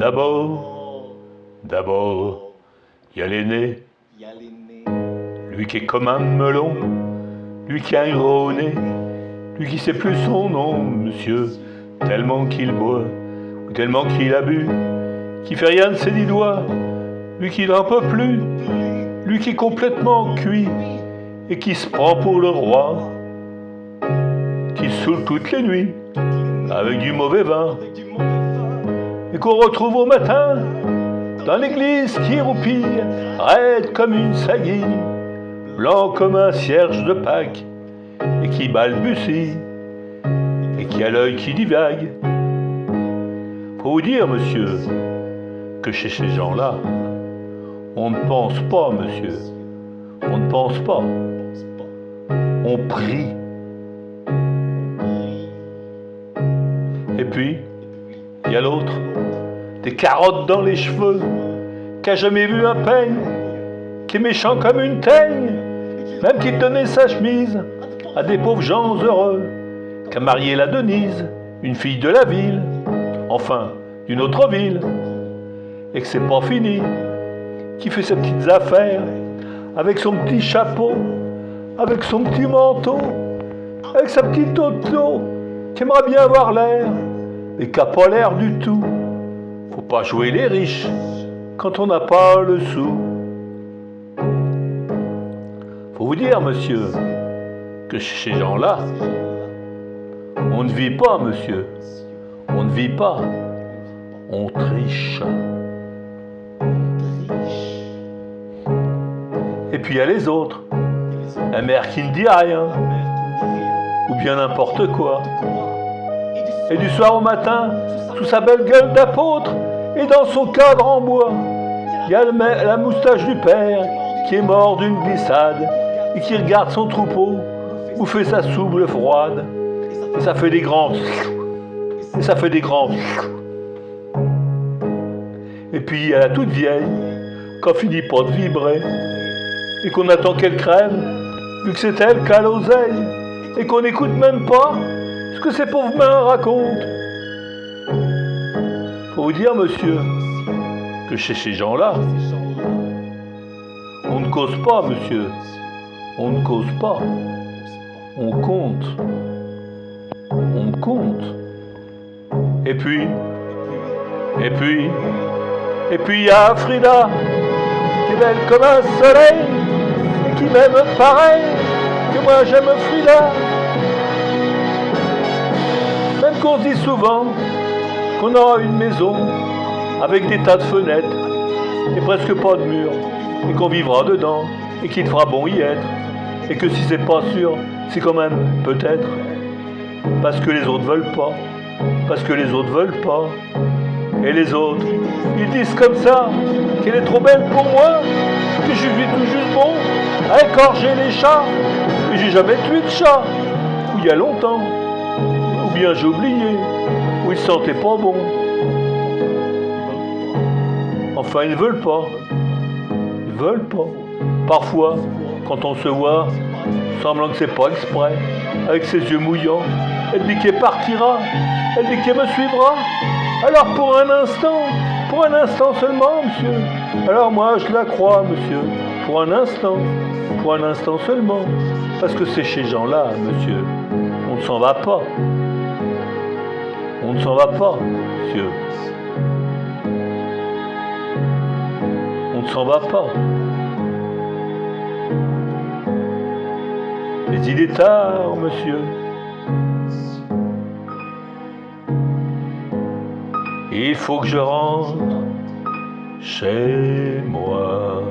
D'abord, il y a l'aîné, lui qui est comme un melon, lui qui a un gros nez, lui qui sait plus son nom, monsieur, tellement qu'il boit, ou tellement qu'il a bu, qui fait rien de ses 10 doigts, lui qui n'en peut plus, lui qui est complètement cuit, et qui se prend pour le roi, qui se saoule toutes les nuits, avec du mauvais vin, et qu'on retrouve au matin, dans l'église qui roupille, raide comme une saillie, blanc comme un cierge de Pâques, et qui balbutie, et qui a l'œil qui divague. Faut vous dire, monsieur, que chez ces gens-là, on ne pense pas, monsieur. On ne pense pas. On prie. Et puis, il y a l'autre, des carottes dans les cheveux, qui a jamais vu un peigne, qui est méchant comme une teigne, même qui donnait sa chemise à des pauvres gens heureux, qui a marié la Denise, une fille de la ville, enfin, d'une autre ville, et que c'est pas fini, qui fait ses petites affaires, avec son petit chapeau, avec son petit manteau, avec sa petite auto, qui aimerait bien avoir l'air, mais qui n'a pas l'air du tout. Faut pas jouer les riches quand on n'a pas le sou. Faut vous dire, monsieur, que chez ces gens-là, on ne vit pas, monsieur. On ne vit pas. On triche. Et puis il y a les autres. La mère qui ne dit rien. Ou bien n'importe quoi. Et du soir au matin, sous sa belle gueule d'apôtre, et dans son cadre en bois, il y a la moustache du père qui est mort d'une glissade et qui regarde son troupeau bouffer sa souble froide. Et ça fait des grands... Et ça fait des grands... Et puis il y a la toute vieille, qu'on finit pas de vibrer, et qu'on attend qu'elle crève, vu que c'est elle qui a l'oseille, et qu'on n'écoute même pas ce que ces pauvres mains racontent. Faut vous dire, monsieur, que chez ces gens-là, on ne cause pas, monsieur. On ne cause pas. On compte. On compte. Et puis, il y a Frida, qui est belle comme un soleil, et qui m'aime pareil que moi j'aime Frida. Même qu'on se dit souvent qu'on aura une maison avec des tas de fenêtres et presque pas de murs, et qu'on vivra dedans, et qu'il fera bon y être, et que si c'est pas sûr, c'est quand même peut-être, parce que les autres veulent pas, parce que les autres veulent pas. Et les autres, ils disent comme ça, qu'elle est trop belle pour moi, que je suis tout juste bon à écorger les chats, et j'ai jamais tué de chat, ou il y a longtemps, ou bien j'ai oublié, ou ils sentaient pas bon. Enfin, ils ne veulent pas. Ils veulent pas. Parfois, quand on se voit, semblant que c'est pas exprès, avec ses yeux mouillants, elle dit qu'elle partira, elle dit qu'elle me suivra. Alors pour un instant seulement, monsieur. Alors moi je la crois, monsieur, pour un instant seulement. Parce que c'est chez ces gens-là, monsieur, on ne s'en va pas. On ne s'en va pas, monsieur. On ne s'en va pas. Mais il est tard, monsieur. Il faut que je rentre chez moi.